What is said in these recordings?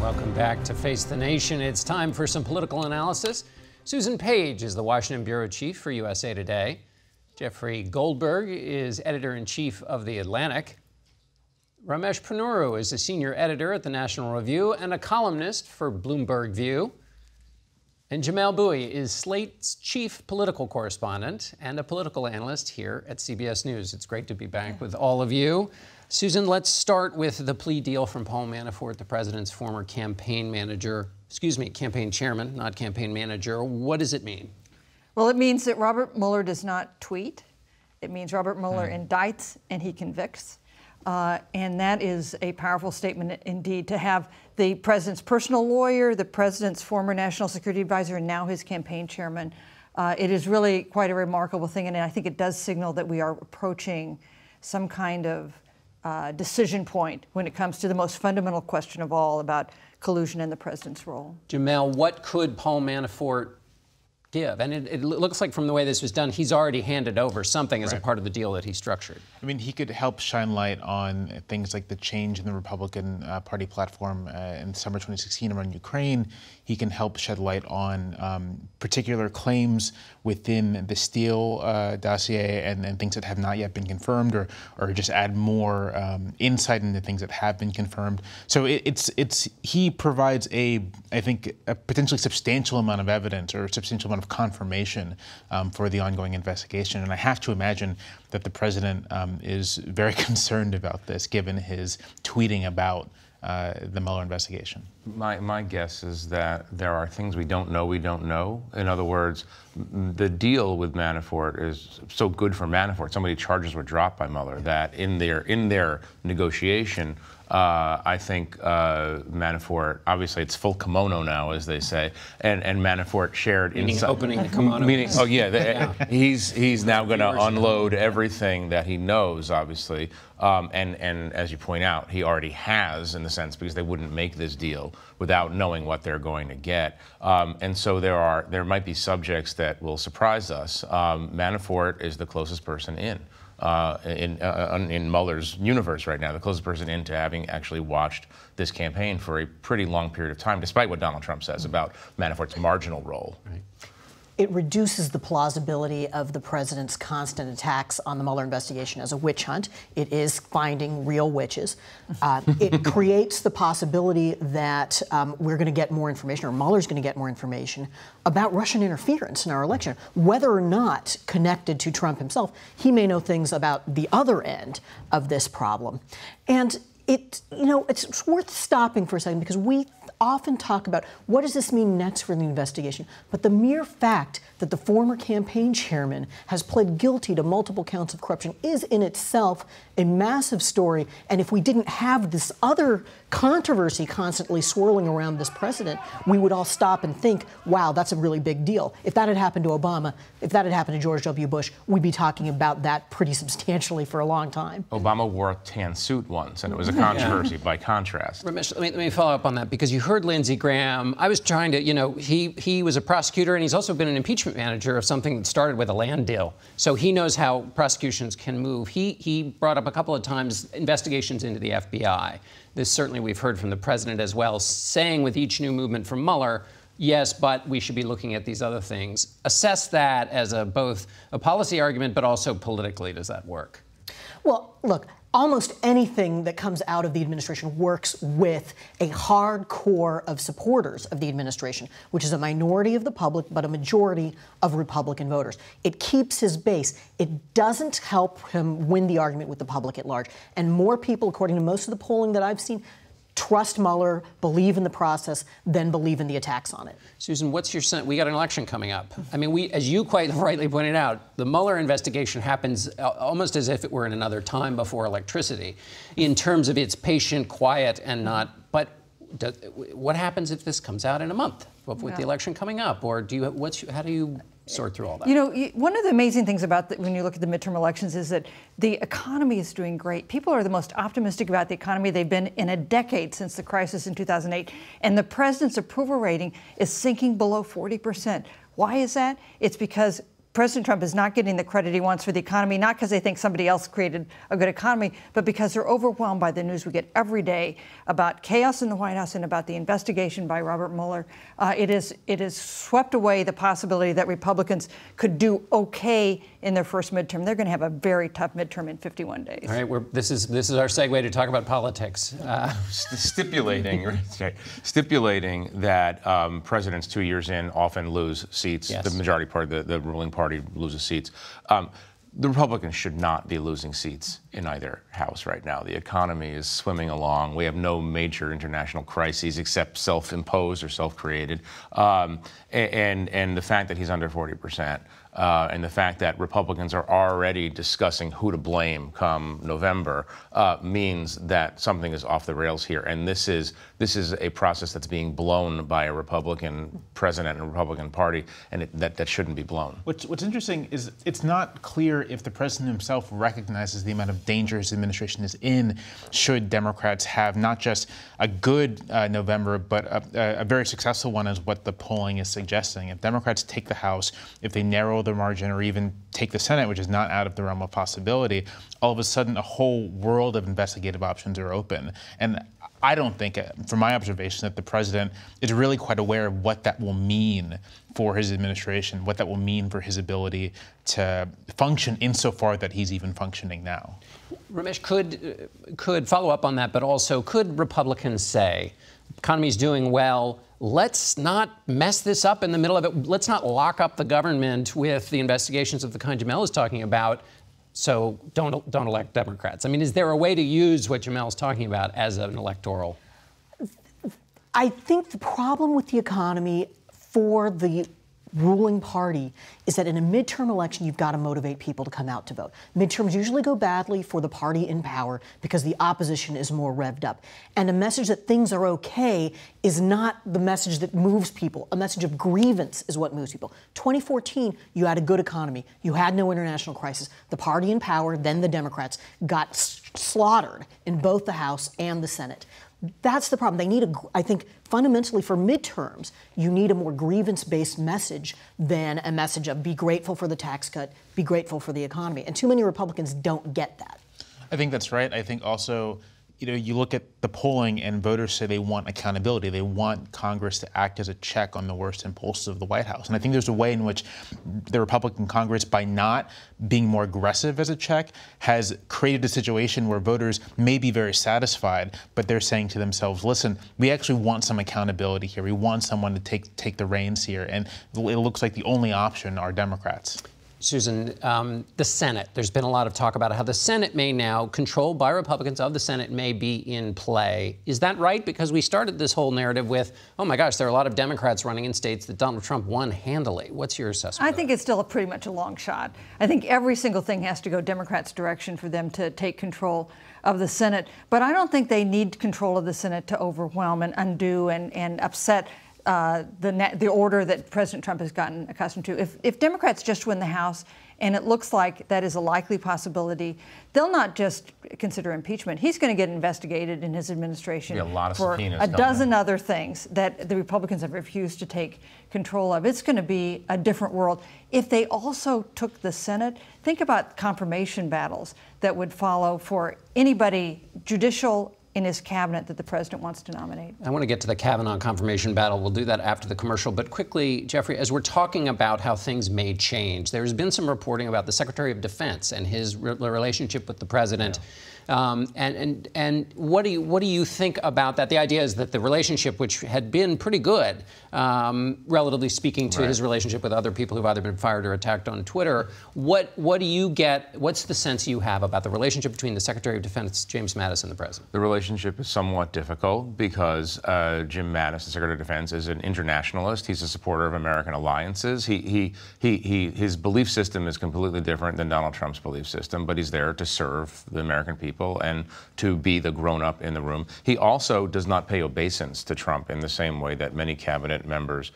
Welcome back to Face the Nation. It's time for some political analysis. Susan Page is the Washington bureau chief for USA Today. Jeffrey Goldberg is editor-in-chief of The Atlantic. Ramesh Ponnuru is a senior editor at the National Review and a columnist for Bloomberg View. And Jamelle Bouie is Slate's chief political correspondent and a political analyst here at CBS News. It's great to be back with all of you. Susan, let's start with the plea deal from Paul Manafort, the president's former campaign chairman, not campaign manager. What does it mean? Well, it means that Robert Mueller does not tweet. It means Robert Mueller indicts and he convicts. And that is a powerful statement indeed, to have the president's personal lawyer, the president's former national security advisor, and now his campaign chairman. It is really quite a remarkable thing, and I think it does signal that we are approaching some kind of decision point when it comes to the most fundamental question of all about collusion in the president's role. Jamelle, what could Paul Manafort give? And it looks like from the way this was done, he's already handed over something as a part of the deal that he structured. I mean, he could help shine light on things like the change in the Republican Party platform in summer 2016 around Ukraine. He can help shed light on particular claims within the Steele dossier and things that have not yet been confirmed, or just add more insight into things that have been confirmed. So he provides I think a potentially substantial amount of evidence or a substantial amount of confirmation for the ongoing investigation. And I have to imagine that the president is very concerned about this, given his tweeting about the Mueller investigation. My guess is that there are things we don't know. In other words, the deal with Manafort is so good for Manafort. So many charges were dropped by Mueller that in their negotiation, I think Manafort, obviously it's full kimono now, as they say, and Manafort shared inside. Opening the kimono. Meaning, oh yeah, he's now going to unload everything that he knows, obviously, and as you point out, he already has, in the sense, because they wouldn't make this deal without knowing what they're going to get, and so there might be subjects that will surprise us. Manafort is the closest person in Mueller's universe right now, the closest person into having actually watched this campaign for a pretty long period of time, despite what Donald Trump says about Manafort's marginal role. Right. It reduces the plausibility of the president's constant attacks on the Mueller investigation as a witch hunt. It is finding real witches. It creates the possibility that we're going to get more information, or Mueller's going to get more information about Russian interference in our election, whether or not connected to Trump himself. He may know things about the other end of this problem. And it's worth stopping for a second, because we often talk about what does this mean next for the investigation. But the mere fact that the former campaign chairman has pled guilty to multiple counts of corruption is in itself a massive story. And if we didn't have this other controversy constantly swirling around this president, we would all stop and think, wow, that's a really big deal. If that had happened to Obama, if that had happened to George W. Bush, we'd be talking about that pretty substantially for a long time. Obama wore a tan suit once, and it was a controversy by contrast. Ramesh, let me follow up on that, because you heard Lindsey Graham. I was trying to, he was a prosecutor, and he's also been an impeachment manager of something that started with a land deal. So he knows how prosecutions can move. He brought up a couple of times investigations into the FBI. This certainly we've heard from the president as well, saying with each new movement from Mueller, yes, but we should be looking at these other things. Assess that as both a policy argument, but also politically, does that work? Well, look, almost anything that comes out of the administration works with a hard core of supporters of the administration, which is a minority of the public, but a majority of Republican voters. It keeps his base. It doesn't help him win the argument with the public at large. And more people, according to most of the polling that I've seen, trust Mueller, believe in the process, than believe in the attacks on it. Susan, what's your sense? We got an election coming up. I mean, as you quite rightly pointed out, the Mueller investigation happens almost as if it were in another time before electricity, in terms of its patient, quiet, and not. But what happens if this comes out in a month with the election coming up? Or how do you sort through all that? One of the amazing things about when you look at the midterm elections is that the economy is doing great. People are the most optimistic about the economy they've been in a decade since the crisis in 2008. And the president's approval rating is sinking below 40%. Why is that? It's because President Trump is not getting the credit he wants for the economy, not because they think somebody else created a good economy, but because they're overwhelmed by the news we get every day about chaos in the White House and about the investigation by Robert Mueller. It is swept away the possibility that Republicans could do okay in their first midterm. They're going to have a very tough midterm in 51 days. All right, this is our segue to talk about politics. Stipulating that presidents 2 years in often lose seats. Yes. The majority party, the ruling party, loses seats. The Republicans should not be losing seats in either house right now. The economy is swimming along. We have no major international crises except self-imposed or self-created. And the fact that he's under 40%, and the fact that Republicans are already discussing who to blame come November means that something is off the rails here. And this is a process that's being blown by a Republican president and a Republican party, and that shouldn't be blown. What's interesting is it's not clear if the president himself recognizes the amount of danger his administration is in should Democrats have not just a good November, but a very successful one, is what the polling is suggesting. If Democrats take the House, if they narrow the margin or even take the Senate, which is not out of the realm of possibility, all of a sudden a whole world of investigative options are open. And I don't think, from my observation, that the president is really quite aware of what that will mean for his administration, what that will mean for his ability to function insofar that he's even functioning now. Ramesh, could follow up on that, but also could Republicans say, economy's doing well, let's not mess this up in the middle of it. Let's not lock up the government with the investigations of the kind Jamelle is talking about. So don't elect Democrats. I mean, is there a way to use what Jamelle's talking about as an electoral? I think the problem with the economy for the ruling party is that in a midterm election, you've got to motivate people to come out to vote. Midterms usually go badly for the party in power because the opposition is more revved up. And a message that things are okay is not the message that moves people. A message of grievance is what moves people. 2014, you had a good economy. You had no international crisis. The party in power, then the Democrats, got slaughtered in both the House and the Senate. That's the problem. They need I think, fundamentally for midterms, you need a more grievance-based message than a message of be grateful for the tax cut, be grateful for the economy. And too many Republicans don't get that. I think that's right. I think also, you look at the polling and voters say they want accountability. They want Congress to act as a check on the worst impulses of the White House. And I think there's a way in which the Republican Congress, by not being more aggressive as a check, has created a situation where voters may be very satisfied, but they're saying to themselves, listen, we actually want some accountability here. We want someone to take the reins here. And it looks like the only option are Democrats. Susan, the Senate, there's been a lot of talk about how the Senate may now, controlled by Republicans of the Senate, may be in play. Is that right? Because we started this whole narrative with, oh my gosh, there are a lot of Democrats running in states that Donald Trump won handily. What's your assessment? I think it's still pretty much a long shot. I think every single thing has to go Democrats' direction for them to take control of the Senate. But I don't think they need control of the Senate to overwhelm and undo and upset the order that President Trump has gotten accustomed to. If Democrats just win the House, and it looks like that is a likely possibility, they'll not just consider impeachment. He's going to get investigated in his administration for a dozen other things that the Republicans have refused to take control of. It's going to be a different world. If they also took the Senate, think about confirmation battles that would follow for anybody judicial in his cabinet that the president wants to nominate. I want to get to the Kavanaugh confirmation battle. We'll do that after the commercial. But quickly, Jeffrey, as we're talking about how things may change, there's been some reporting about the Secretary of Defense and his relationship with the president. Yeah. And what do you think about that? The idea is that the relationship, which had been pretty good, relatively speaking, to his relationship with other people who've either been fired or attacked on Twitter. What do you get? What's the sense you have about the relationship between the Secretary of Defense, James Mattis, and the president? The relationship is somewhat difficult because Jim Mattis, the Secretary of Defense, is an internationalist. He's a supporter of American alliances. His belief system is completely different than Donald Trump's belief system, but he's there to serve the American people and to be the grown-up in the room. He also does not pay obeisance to Trump in the same way that many cabinet members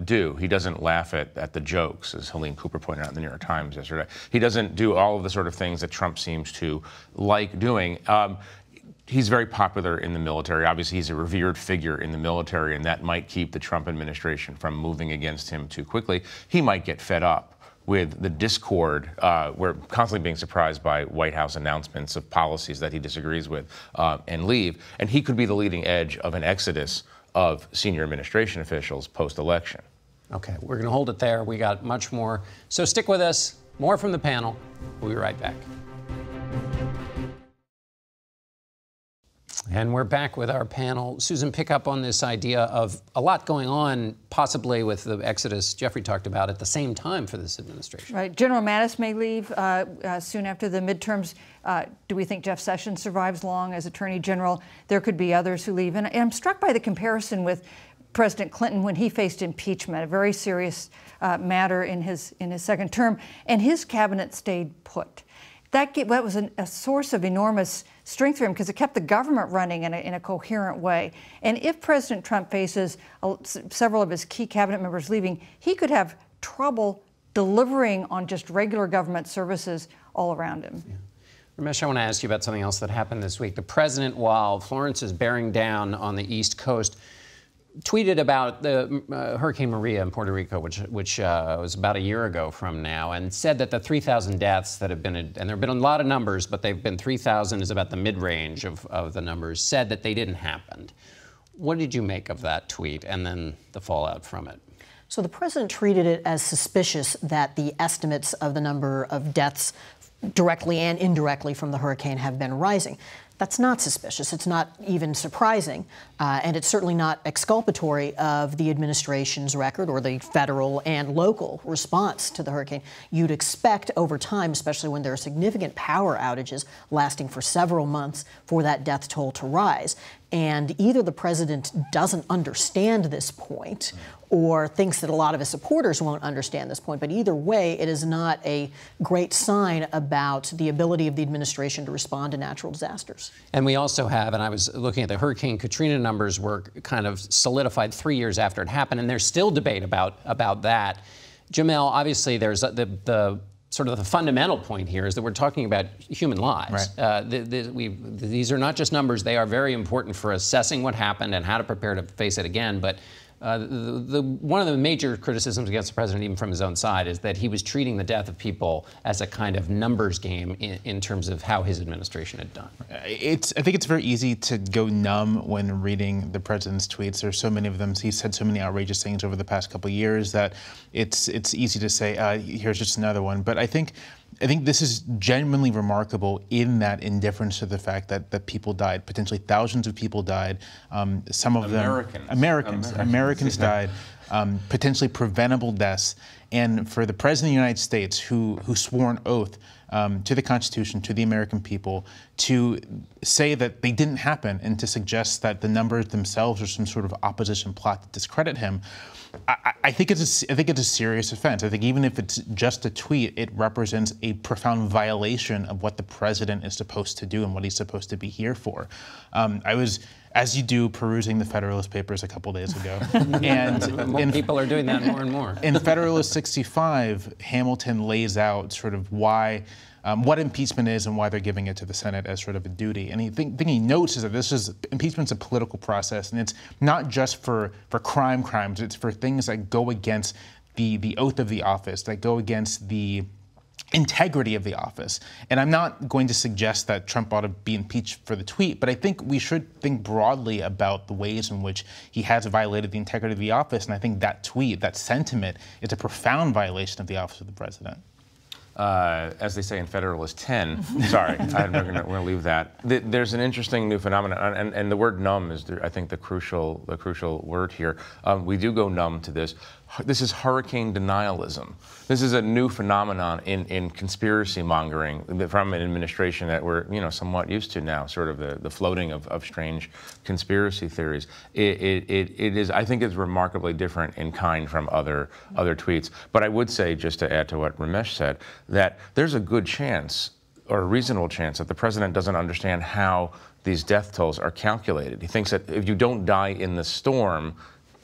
do. He doesn't laugh at the jokes, as Helene Cooper pointed out in the New York Times yesterday. He doesn't do all of the sort of things that Trump seems to like doing. He's very popular in the military. Obviously, he's a revered figure in the military, and that might keep the Trump administration from moving against him too quickly. He might get fed up with the discord. We're constantly being surprised by White House announcements of policies that he disagrees with and leave. And he could be the leading edge of an exodus of senior administration officials post-election. Okay, we're going to hold it there. We got much more. So stick with us. More from the panel. We'll be right back. And we're back with our panel. Susan, pick up on this idea of a lot going on, possibly with the exodus Jeffrey talked about at the same time for this administration. Right. General Mattis may leave soon after the midterms. Do we think Jeff Sessions survives long as Attorney General? There could be others who leave. And I'm struck by the comparison with President Clinton when he faced impeachment, a very serious matter in his second term, and his cabinet stayed put. That was a source of enormous strength for him because it kept the government running in a coherent way. And if President Trump faces several of his key cabinet members leaving, he could have trouble delivering on just regular government services all around him. Yeah. Ramesh, I want to ask you about something else that happened this week. The president, while Florence is bearing down on the East Coast, tweeted about the Hurricane Maria in Puerto Rico, which was about a year ago from now, and said that the 3,000 deaths that have been, and there have been a lot of numbers, but they've been 3,000 is about the mid-range of the numbers, said that they didn't happen. What did you make of that tweet and then the fallout from it? So the president treated it as suspicious that the estimates of the number of deaths directly and indirectly from the hurricane have been rising. That's not suspicious. It's not even surprising. And it's certainly not exculpatory of the administration's record or the federal and local response to the hurricane. You'd expect over time, especially when there are significant power outages lasting for several months, for that death toll to rise. And either the president doesn't understand this point or thinks that a lot of his supporters won't understand this point. But either way, it is not a great sign about the ability of the administration to respond to natural disasters. And we also have, and I was looking at the Hurricane Katrina numbers were kind of solidified 3 years after it happened, and there's still debate about that. Jamelle, obviously there's the sort of the fundamental point here is that we're talking about human lives. Right. These are not just numbers. They are very important for assessing what happened and how to prepare to face it again. But one of the major criticisms against the president, even from his own side, is that he was treating the death of people as a kind of numbers game in terms of how his administration had done. I think it's very easy to go numb when reading the president's tweets. There's so many of them. He's said so many outrageous things over the past couple of years that it's easy to say, here's just another one. But I think this is genuinely remarkable in that indifference to the fact that people died. Potentially thousands of people died. Some of them Americans died. Potentially preventable deaths. And for the president of the United States, who swore an oath to the Constitution, to the American people, to say that they didn't happen and to suggest that the numbers themselves are some sort of opposition plot to discredit him, I think it's a serious offense. I think even if it's just a tweet, it represents a profound violation of what the president is supposed to do and what he's supposed to be here for. I was, as you do, perusing the Federalist Papers a couple days ago, and people are doing that more and more. In Federalist 65, Hamilton lays out sort of why. What impeachment is and why they're giving it to the Senate as sort of a duty. And the thing he notes is that impeachment's a political process, and it's not just for crimes, it's for things that go against the oath of the office, that go against the integrity of the office. And I'm not going to suggest that Trump ought to be impeached for the tweet, but I think we should think broadly about the ways in which he has violated the integrity of the office. And I think that tweet, that sentiment, is a profound violation of the office of the president. As they say in Federalist 10, sorry, we're going to leave that. There's an interesting new phenomenon, and the word numb is, I think, the crucial word here. We do go numb to this. This is hurricane denialism. This is a new phenomenon in conspiracy mongering from an administration that we're somewhat used to now, sort of the floating of strange conspiracy theories. It is, I think, it's remarkably different in kind from other tweets. But I would say, just to add to what Ramesh said, that there's a good chance, or a reasonable chance, that the president doesn't understand how these death tolls are calculated. He thinks that if you don't die in the storm,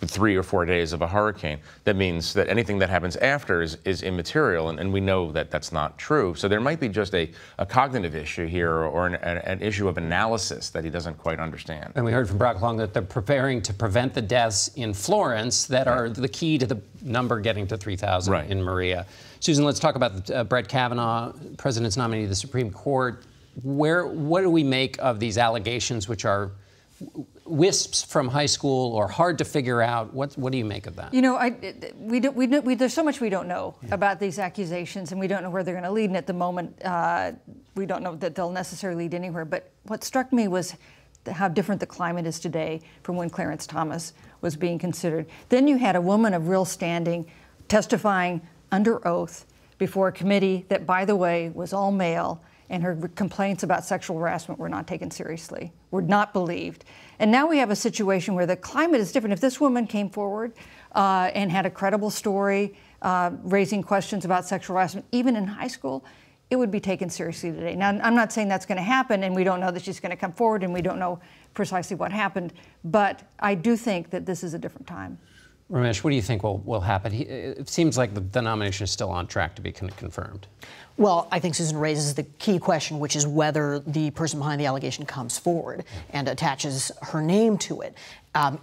3 or 4 days of a hurricane. That means that anything that happens after is immaterial, and we know that that's not true. So there might be just a cognitive issue here, or an issue of analysis that he doesn't quite understand. And we heard from Brock Long that they're preparing to prevent the deaths in Florence that are the key to the number getting to 3,000 in Maria. Susan, let's talk about Brett Kavanaugh, President's nominee to the Supreme Court. What do we make of these allegations, which are wisps from high school or hard to figure out? What do you make of that? You know, there's so much we don't know about these accusations, and we don't know where they're going to lead. And at the moment, we don't know that they'll necessarily lead anywhere. But what struck me was how different the climate is today from when Clarence Thomas was being considered. Then you had a woman of real standing testifying under oath before a committee that, by the way, was all male, and her complaints about sexual harassment were not taken seriously, were not believed. And now we have a situation where the climate is different. If this woman came forward and had a credible story, raising questions about sexual harassment, even in high school, it would be taken seriously today. Now, I'm not saying that's going to happen, and we don't know that she's going to come forward, and we don't know precisely what happened, but I do think that this is a different time. Ramesh, what do you think will happen? It seems like the nomination is still on track to be confirmed. Well, I think Susan raises the key question, which is whether the person behind the allegation comes forward and attaches her name to it.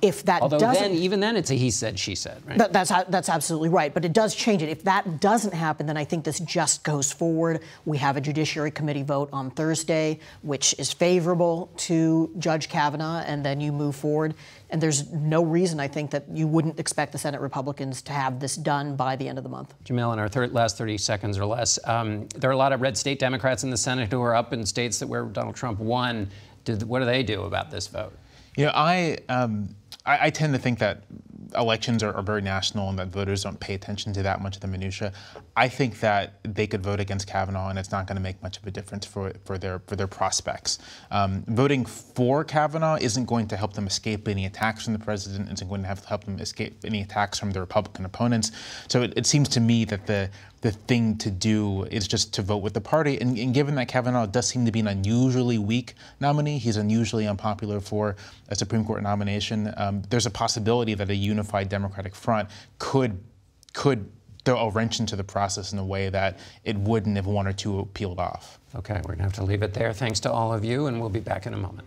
If that doesn't, even then, it's a he said, she said, right? That's absolutely right. But it does change it. If that doesn't happen, then I think this just goes forward. We have a Judiciary Committee vote on Thursday, which is favorable to Judge Kavanaugh, and then you move forward. And there's no reason, I think, that you wouldn't expect the Senate Republicans to have this done by the end of the month. Jamelle, in our last 30 seconds or less, there are a lot of red state Democrats in the Senate who are up in states where Donald Trump won. What do they do about this vote? You know, I tend to think that elections are very national and that voters don't pay attention to that much of the minutia. I think that they could vote against Kavanaugh and it's not going to make much of a difference for their prospects. Voting for Kavanaugh isn't going to help them escape any attacks from the president. Isn't going to help them escape any attacks from their Republican opponents. So it seems to me that the thing to do is just to vote with the party. And given that Kavanaugh does seem to be an unusually weak nominee, he's unusually unpopular for a Supreme Court nomination, there's a possibility that a unified Democratic front could throw a wrench into the process in a way that it wouldn't if one or two peeled off. Okay, we're going to have to leave it there. Thanks to all of you, and we'll be back in a moment.